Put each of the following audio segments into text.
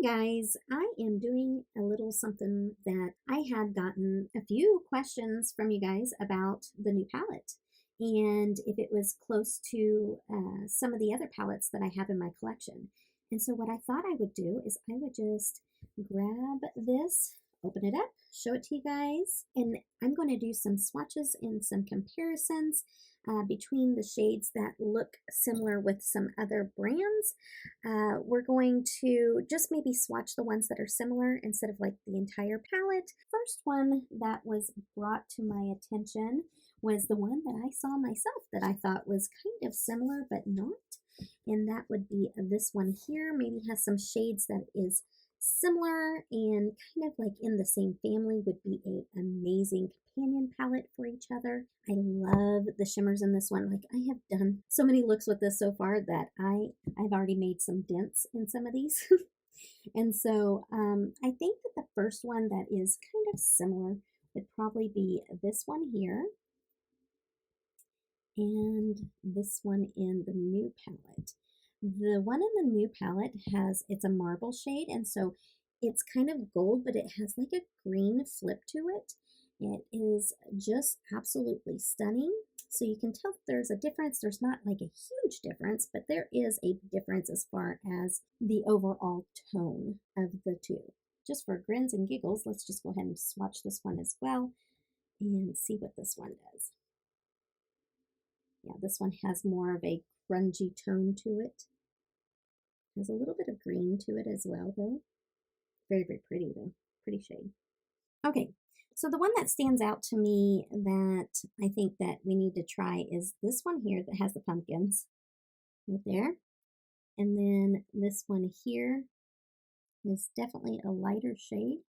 Guys, I am doing a little something that I had gotten a few questions from you guys about the new palette and if it was close to some of the other palettes that I have in my collection. And so what I thought I would do is I would just grab this, open it up, show it to you guys, and I'm going to do some swatches and some comparisons between the shades that look similar with some other brands. We're going to just maybe swatch the ones that are similar instead of like the entire palette. First one that was brought to my attention was the one that I saw myself that I thought was kind of similar but not. And that would be this one here. Maybe has some shades that is similar and kind of like in the same family. Would be an amazing companion palette for each other. I love the shimmers in this one. Like, I have done so many looks with this so far that I've already made some dents in some of these. And so I think that the first one that is kind of similar would probably be this one here and this one in the new palette. The one in the new palette it's a marble shade, and so it's kind of gold, but it has like a green flip to it. It is just absolutely stunning. So you can tell there's a difference. There's not like a huge difference, but there is a difference as far as the overall tone of the two. Just for grins and giggles, let's just go ahead and swatch this one as well and see what this one does. Yeah, this one has more of a grungy tone to it. Has a little bit of green to it as well, though. Very, very pretty, though. Pretty shade. Okay, so the one that stands out to me that I think that we need to try is this one here that has the pumpkins right there. And then this one here is definitely a lighter shade.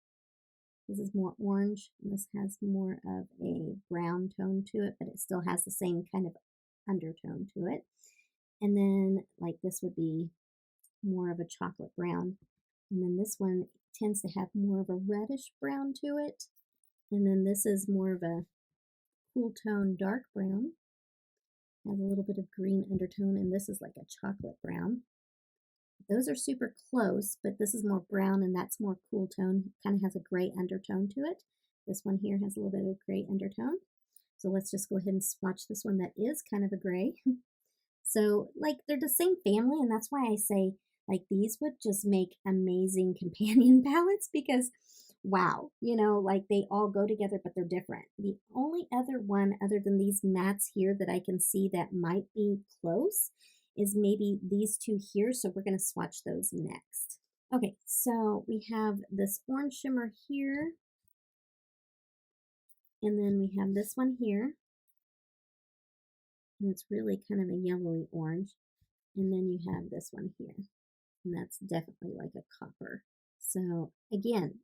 This is more orange, and this has more of a brown tone to it, but it still has the same kind of undertone to it. And then like this would be more of a chocolate brown, and then this one tends to have more of a reddish brown to it, and then this is more of a cool tone dark brown, has a little bit of green undertone, and this is like a chocolate brown. Those are super close, but this is more brown and that's more cool tone, kind of has a gray undertone to it. This one here has a little bit of gray undertone. So let's just go ahead and swatch this one that is kind of a gray. So like they're the same family, and that's why I say like these would just make amazing companion palettes because wow, you know, like they all go together, but they're different. The only other one other than these mattes here that I can see that might be close is maybe these two here. So we're going to swatch those next. Okay, so we have this orange shimmer here. And then we have this one here. And it's really kind of a yellowy orange. And then you have this one here. And that's definitely like a copper. So again,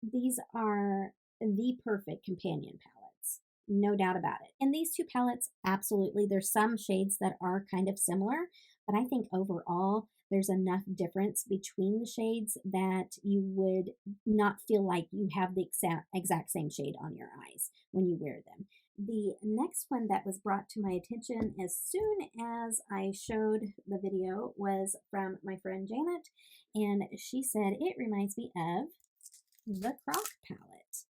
these are the perfect companion palettes, no doubt about it. And these two palettes, absolutely, there's some shades that are kind of similar, but I think overall there's enough difference between the shades that you would not feel like you have the exact same shade on your eyes when you wear them. The next one that was brought to my attention as soon as I showed the video was from my friend Janet, and she said it reminds me of the Croc palette.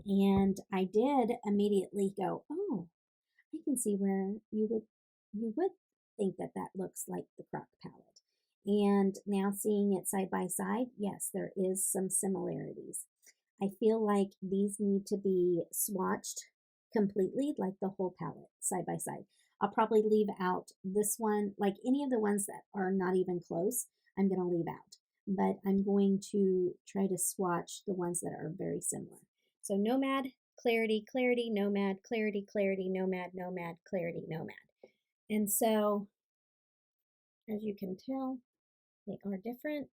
And I did immediately go, oh, I can see where you would think that that looks like the Croc palette. And now seeing it side by side, yes, there is some similarities. I feel like these need to be swatched completely, like the whole palette side by side. I'll probably leave out this one, like any of the ones that are not even close, I'm going to leave out. But I'm going to try to swatch the ones that are very similar. So Nomad, Clarity, Clarity, Nomad, Clarity, Clarity, Nomad, Nomad, Clarity, Nomad. And so, as you can tell, they are different,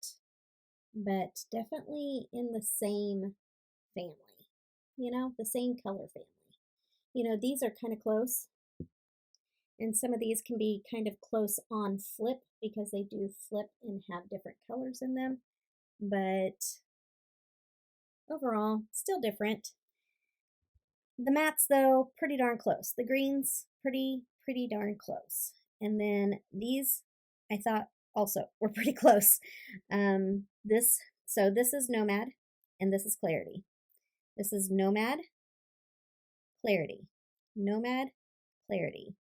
but definitely in the same family, you know, the same color family. You know, these are kind of close, and some of these can be kind of close on flip because they do flip and have different colors in them, but overall, still different. The mattes, though, pretty darn close. The greens, pretty darn close. And then these, I thought, also, we're pretty close. So this is Nomad, and this is Clarity. This is Nomad, Clarity, Nomad, Clarity,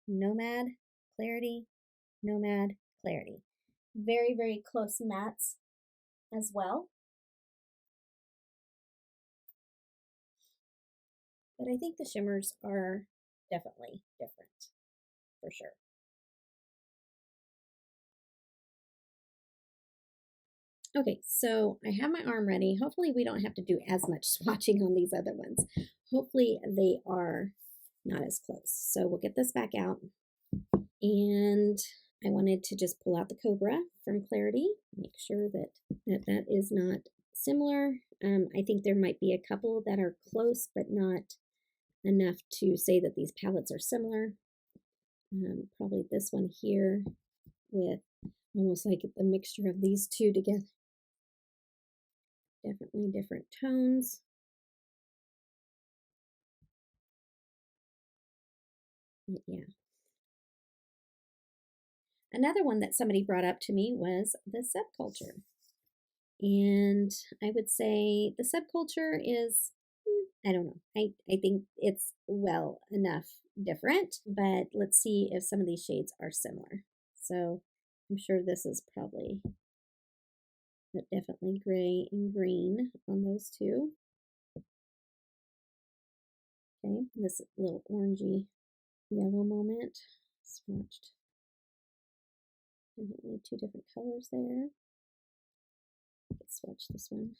Nomad, Clarity, Nomad, Clarity. Very, very close mattes as well. But I think the shimmers are definitely different, for sure. Okay, so I have my arm ready. Hopefully we don't have to do as much swatching on these other ones. Hopefully they are not as close. So we'll get this back out. And I wanted to just pull out the Cobra from Clarity, make sure that that is not similar. I think there might be a couple that are close, but not enough to say that these palettes are similar. Probably this one here with almost like the mixture of these two together. Definitely different tones. But yeah. Another one that somebody brought up to me was the subculture. And I would say the subculture is, I don't know. I think it's well enough different, but let's see if some of these shades are similar. So I'm sure this is probably definitely gray and green on those two. Okay, this little orangey yellow moment swatched. Definitely two different colors there. Let's swatch this one.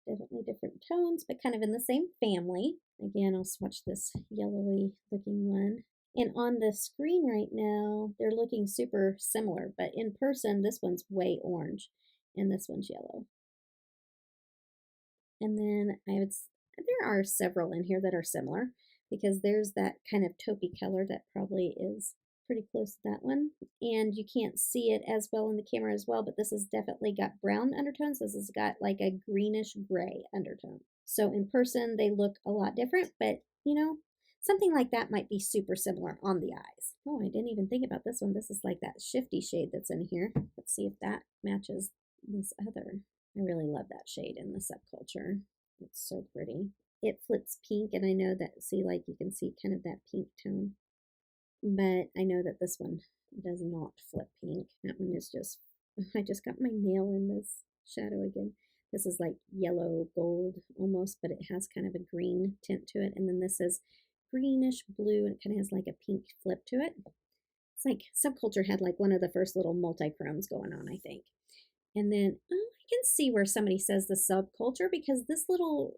Definitely different tones, but kind of in the same family. Again, I'll swatch this yellowy looking one. And on the screen right now, they're looking super similar, but in person, this one's way orange and this one's yellow. And then there are several in here that are similar because there's that kind of taupey color that probably is pretty close to that one. And you can't see it as well in the camera as well, but this has definitely got brown undertones. This has got like a greenish gray undertone. So in person, they look a lot different, but you know, something like that might be super similar on the eyes. Oh, I didn't even think about this one. This is like that shifty shade that's in here. Let's see if that matches this other. I really love that shade in the subculture. It's so pretty. It flips pink, and I know that, see, like you can see kind of that pink tone. But I know that this one does not flip pink. That one is just, I just got my nail in this shadow again. This is like yellow gold almost, but it has kind of a green tint to it. And then this is greenish blue, and it kind of has like a pink flip to it. It's like subculture had like one of the first little multi-chromes going on, I think. And then, oh, I can see where somebody says the subculture because this little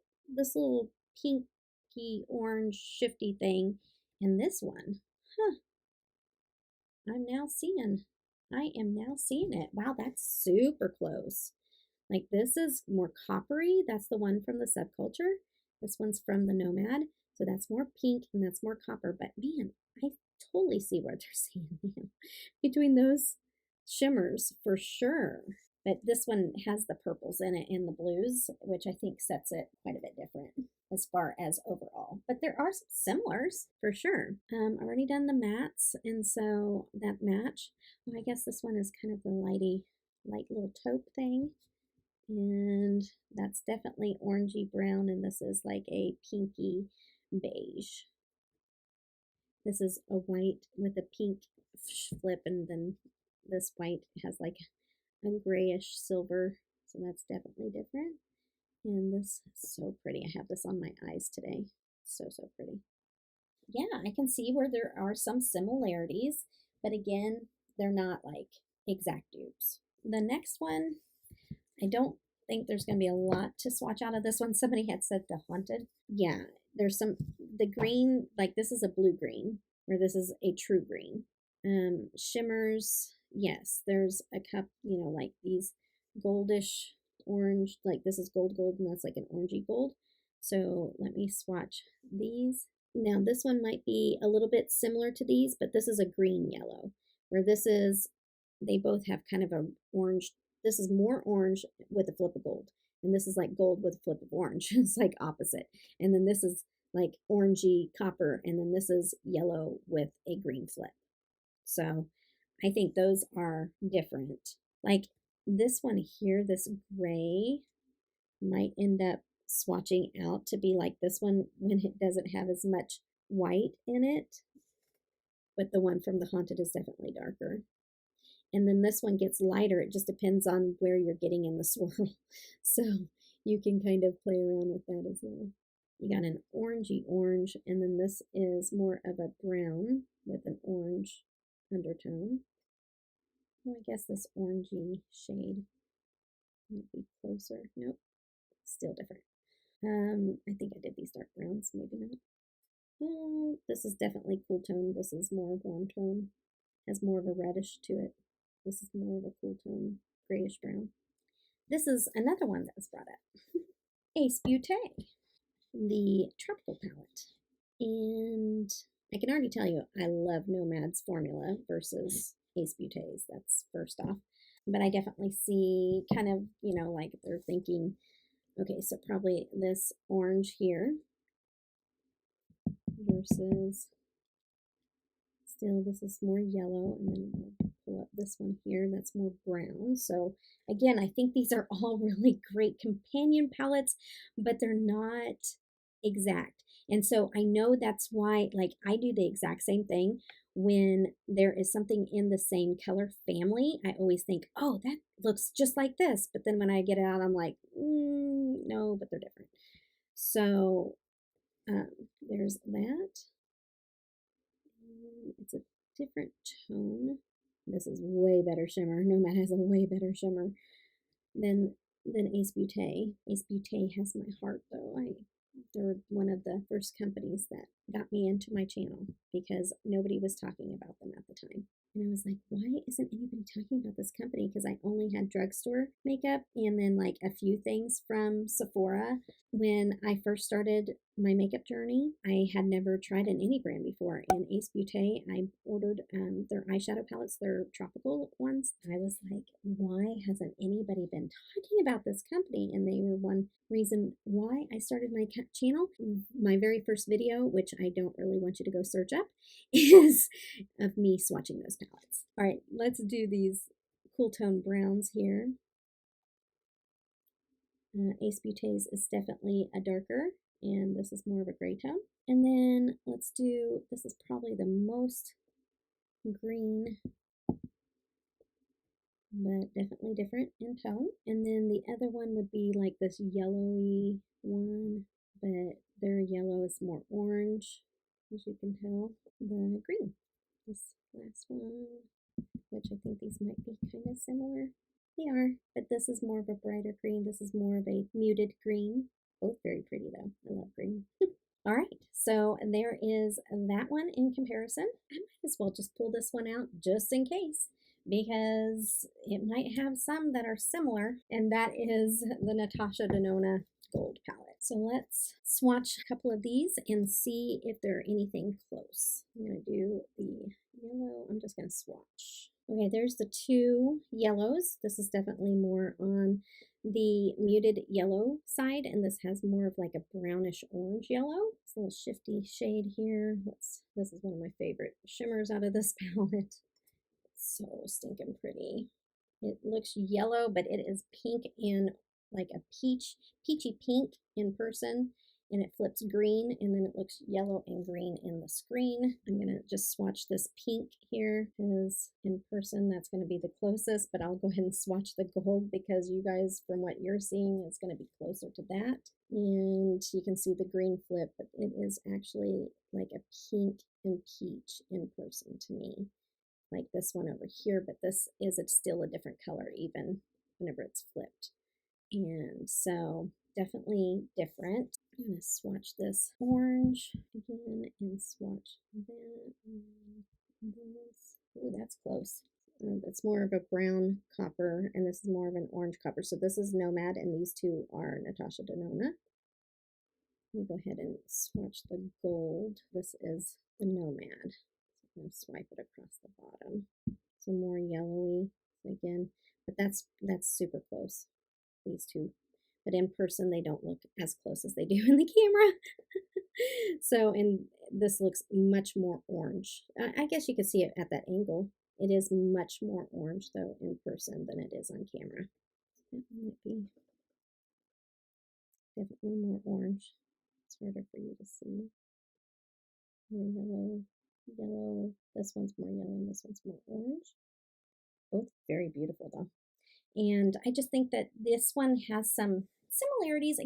pinky orange shifty thing and this one, huh, I am now seeing it. Wow, that's super close. Like this is more coppery. That's the one from the subculture. This one's from the Nomad. So that's more pink and that's more copper. But man, I totally see what they're saying now. Between those shimmers for sure. But this one has the purples in it and the blues, which I think sets it quite a bit different as far as overall. But there are some similars for sure. I've already done the mattes, and so that match. Well, I guess this one is kind of the light little taupe thing. And that's definitely orangey brown, and this is like a pinky beige. This is a white with a pink flip, and then this white has like a grayish silver, so that's definitely different. And this is so pretty. I have this on my eyes today. So pretty. Yeah, I can see where there are some similarities, but again, they're not like exact dupes. The next one, I don't think there's going to be a lot to swatch out of this one. Somebody had said the Haunted. Yeah, there's the green, like this is a blue green, or this is a true green. Shimmers, yes, there's a cup, like these goldish orange, like this is gold, and that's like an orangey gold. So let me swatch these. Now this one might be a little bit similar to these, but this is a green yellow, where they both have kind of a orange. This is more orange with a flip of gold, and this is like gold with a flip of orange. It's like opposite. And then this is like orangey copper, and then this is yellow with a green flip. So I think those are different. Like this one here, this gray might end up swatching out to be like this one when it doesn't have as much white in it, but the one from the Haunted is definitely darker. And then this one gets lighter. It just depends on where you're getting in the swirl. So you can kind of play around with that as well. You got an orangey orange, and then this is more of a brown with an orange undertone. Well, I guess this orangey shade might be closer. Nope, still different. I think I did these dark browns, maybe not. This is definitely cool tone. This is more warm tone. Has more of a reddish to it. This is more of a cool tone, grayish brown. This is another one that was brought up. Athr Beauty, the tropical palette. And I can already tell you, I love Nomad's formula versus Athr Beauty's. That's first off. But I definitely see kind of, like they're thinking, okay, so probably this orange here versus still this is more yellow, and then we'll pull up this one here that's more brown. So again, I think these are all really great companion palettes, but they're not exact. And so I know that's why, like, I do the exact same thing when there is something in the same color family. I always think, oh, that looks just like this. But then when I get it out, I'm like, no, but they're different. So there's that. It's a different tone. This is way better shimmer. Nomad has a way better shimmer than Athr Beauty. Athr Beauty has my heart, though. They're one of the first companies that got me into my channel because nobody was talking about them at the time. And I was like, why isn't anybody talking about this company? Because I only had drugstore makeup and then like a few things from Sephora. When I first started my makeup journey, I had never tried an any brand before. And Athr Beauty, I ordered their eyeshadow palettes, their tropical ones. I was like, why hasn't anybody been talking about this company? And they were one reason why I started my channel. My very first video, which I don't really want you to go search up, is of me swatching those palettes. All right, let's do these cool tone browns here. Athr Beauty's is definitely a darker, and this is more of a gray tone. And then let's do, this is probably the most green, but definitely different in tone. And then the other one would be like this yellowy one, but their yellow is more orange, as you can tell. The green, this last one, which I think these might be kind of similar. They are, but this is more of a brighter green. This is more of a muted green. Both very pretty though. I love green. All right, so there is that one in comparison. I might as well just pull this one out just in case, because it might have some that are similar, and that is the Natasha Denona Gold palette. So let's swatch a couple of these and see if they're anything close. I'm going to do the yellow. I'm just going to swatch. Okay, there's the two yellows. This is definitely more on the muted yellow side, and this has more of like a brownish orange yellow. It's a little shifty shade here. This is one of my favorite shimmers out of this palette. It's so stinking pretty. It looks yellow, but it is pink and like a peachy pink in person, and it flips green, and then it looks yellow and green in the screen. I'm going to just swatch this pink here, because in person that's going to be the closest, but I'll go ahead and swatch the gold because you guys, from what you're seeing, it's going to be closer to that. And you can see the green flip, but it is actually like a pink and peach in person to me, like this one over here, but this is still a different color even whenever it's flipped. And so definitely different. I'm going to swatch this orange again and swatch that and this. Ooh, that's close. That's more of a brown copper, and this is more of an orange copper. So this is Nomad, and these two are Natasha Denona. Let me go ahead and swatch the gold. This is the Nomad. So I'm going to swipe it across the bottom. So more yellowy again, but that's super close. These two, but in person they don't look as close as they do in the camera. So, and this looks much more orange. I guess you can see it at that angle. It is much more orange, though, in person than it is on camera. That might be definitely more orange. It's harder for you to see. More yellow, yellow. This one's more yellow and this one's more orange. Both very beautiful, though. And I just think that this one has some similarities.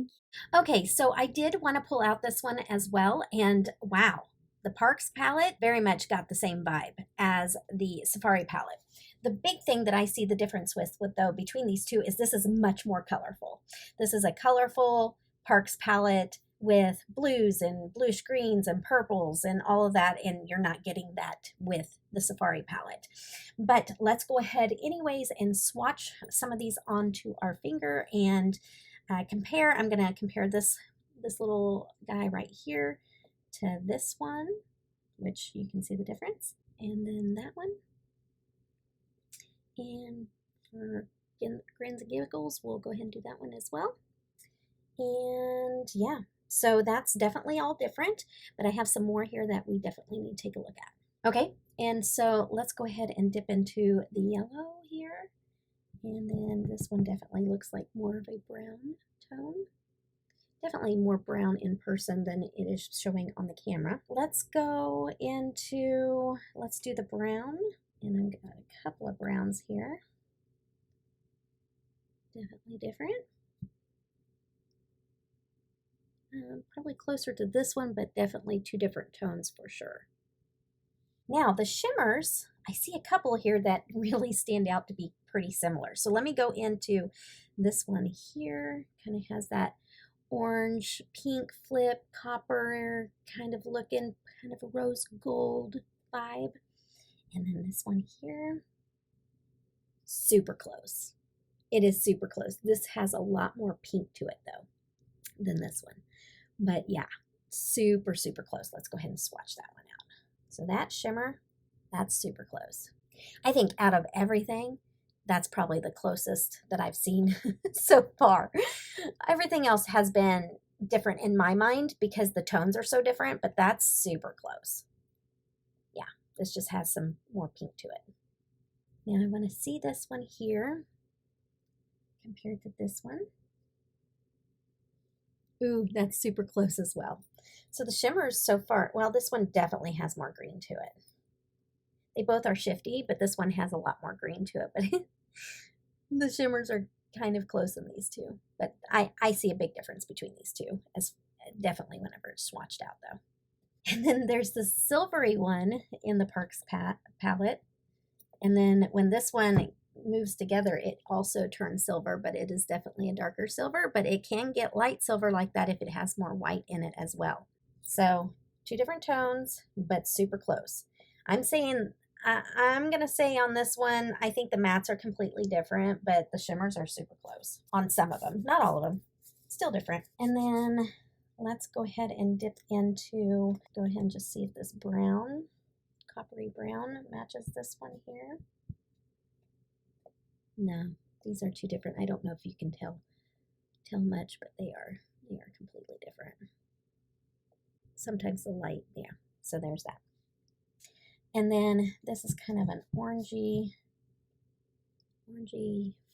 Okay, so I did want to pull out this one as well, and wow, the Parks palette very much got the same vibe as the Safari palette. The big thing that I see the difference with though between these two is this is much more colorful. This is a colorful Parks palette with blues and bluish greens and purples and all of that, and you're not getting that with the Safari palette. But let's go ahead anyways and swatch some of these onto our finger and compare. I'm going to compare this little guy right here to this one, which you can see the difference, and then that one. And for grins and giggles, we'll go ahead and do that one as well. And yeah, so that's definitely all different, but I have some more here that we definitely need to take a look at. Okay, and so let's go ahead and dip into the yellow here. And then this one definitely looks like more of a brown tone. Definitely more brown in person than it is showing on the camera. Let's go into, let's do the brown. And I've got a couple of browns here. Definitely different. Probably closer to this one, but definitely two different tones for sure. Now the shimmers, I see a couple here that really stand out to be pretty similar. So let me go into this one here. Kind of has that orange, pink flip, copper kind of looking, kind of a rose gold vibe. And then this one here, super close. It is super close. This has a lot more pink to it though than this one. But yeah, super, super close. Let's go ahead and swatch that one out. So that shimmer, that's super close. I think out of everything, that's probably the closest that I've seen so far. Everything else has been different in my mind because the tones are so different, but that's super close. Yeah, this just has some more pink to it. Now I want to see this one here compared to this one. Ooh, that's super close as well. So the shimmers so far, well, this one definitely has more green to it. They both are shifty, but this one has a lot more green to it. But the shimmers are kind of close in these two. But I see a big difference between these two, as definitely whenever it's swatched out though. And then there's the silvery one in the Parks palette. And then when this one moves together, it also turns silver, but it is definitely a darker silver, but it can get light silver like that if it has more white in it as well. So two different tones, but super close. I'm going to say on this one, I think the mattes are completely different, but the shimmers are super close on some of them, not all of them, still different. And then let's go ahead and dip into, go ahead and just see if this brown, coppery brown, matches this one here. No, these are two different. I don't know if you can tell much, but they are completely different. Sometimes the light, yeah. So there's that. And then this is kind of an orangey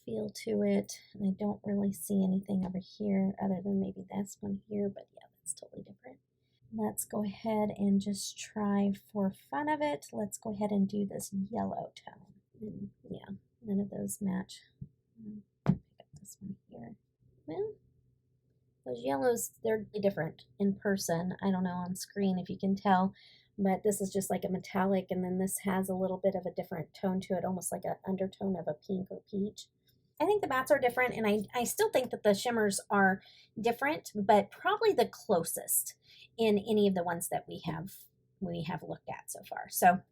feel to it. And I don't really see anything over here other than maybe this one here, but yeah, that's totally different. Let's go ahead and just try for fun of it. Let's go ahead and do this yellow tone. And yeah, none of those match. Pick up this one here. Well, those yellows, they're different in person. I don't know on screen if you can tell, but this is just like a metallic, and then this has a little bit of a different tone to it, almost like an undertone of a pink or peach. I think the mattes are different, and I still think that the shimmers are different, but probably the closest in any of the ones that we have looked at so far. So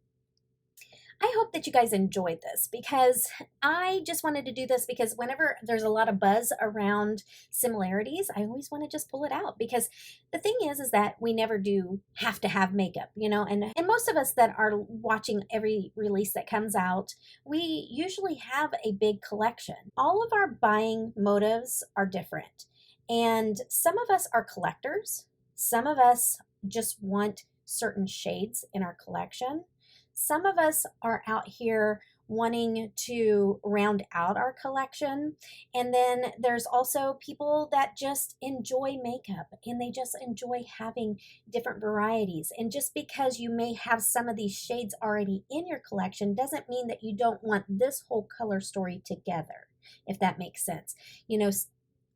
I hope that you guys enjoyed this, because I just wanted to do this because whenever there's a lot of buzz around similarities, I always want to just pull it out, because the thing is that we never do have to have makeup, you know, and most of us that are watching every release that comes out, we usually have a big collection. All of our buying motives are different, and some of us are collectors. Some of us just want certain shades in our collection. Some of us are out here wanting to round out our collection. And then there's also people that just enjoy makeup and they just enjoy having different varieties. And just because you may have some of these shades already in your collection doesn't mean that you don't want this whole color story together, if that makes sense. You know,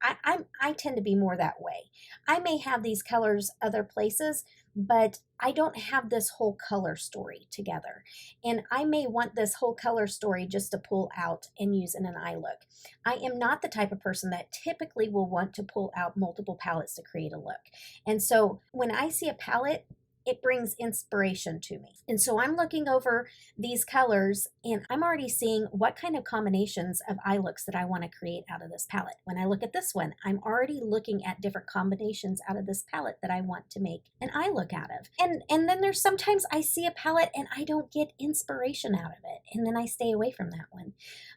I tend to be more that way. I may have these colors other places, but I don't have this whole color story together. And I may want this whole color story just to pull out and use in an eye look. I am not the type of person that typically will want to pull out multiple palettes to create a look. And so when I see a palette, it brings inspiration to me. And so I'm looking over these colors and I'm already seeing what kind of combinations of eye looks that I want to create out of this palette. When I look at this one, I'm already looking at different combinations out of this palette that I want to make an eye look out of. And then there's sometimes I see a palette and I don't get inspiration out of it, and then I stay away from that one.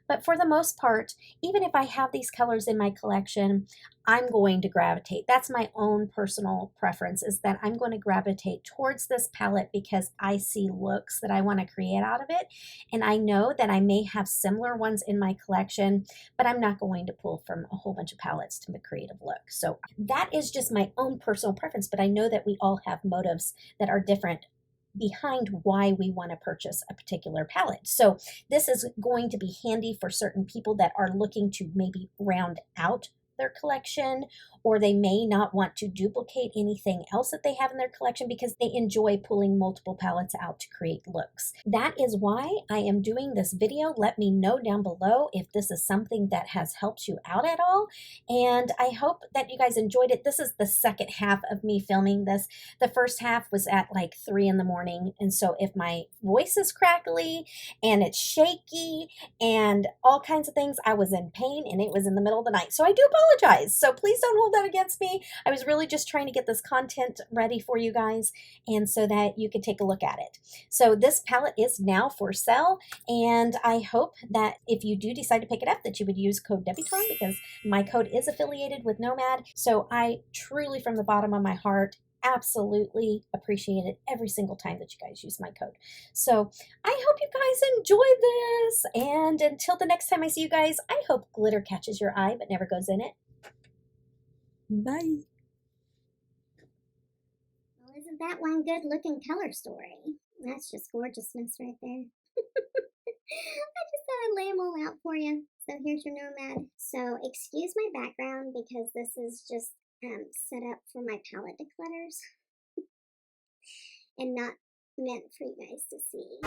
But for the most part, even if I have these colors in my collection, I'm going to gravitate. That's my own personal preference, is that I'm going to gravitate towards this palette because I see looks that I want to create out of it. And I know that I may have similar ones in my collection, but I'm not going to pull from a whole bunch of palettes to make a creative look. So that is just my own personal preference, but I know that we all have motives that are different behind why we want to purchase a particular palette. So this is going to be handy for certain people that are looking to maybe round out their collection, or they may not want to duplicate anything else that they have in their collection because they enjoy pulling multiple palettes out to create looks. That is why I am doing this video. Let me know down below if this is something that has helped you out at all. And I hope that you guys enjoyed it. This is the second half of me filming this. The first half was at like 3 in the morning. And so if my voice is crackly and it's shaky and all kinds of things, I was in pain and it was in the middle of the night. So I do apologize. So please don't hold that against me. I was really just trying to get this content ready for you guys and so that you could take a look at it. So this palette is now for sale, and I hope that if you do decide to pick it up that you would use code Debutawn, because my code is affiliated with Nomad. So I truly, from the bottom of my heart, absolutely appreciate it every single time that you guys use my code. So I hope you guys enjoy this, and until the next time I see you guys, I hope glitter catches your eye but never goes in it. Bye. Well, isn't that one good looking color story? That's just gorgeousness right there. I just thought I'd lay them all out for you. So here's your Nomad. So excuse my background because this is just set up for my palette declutters and not meant for you guys to see.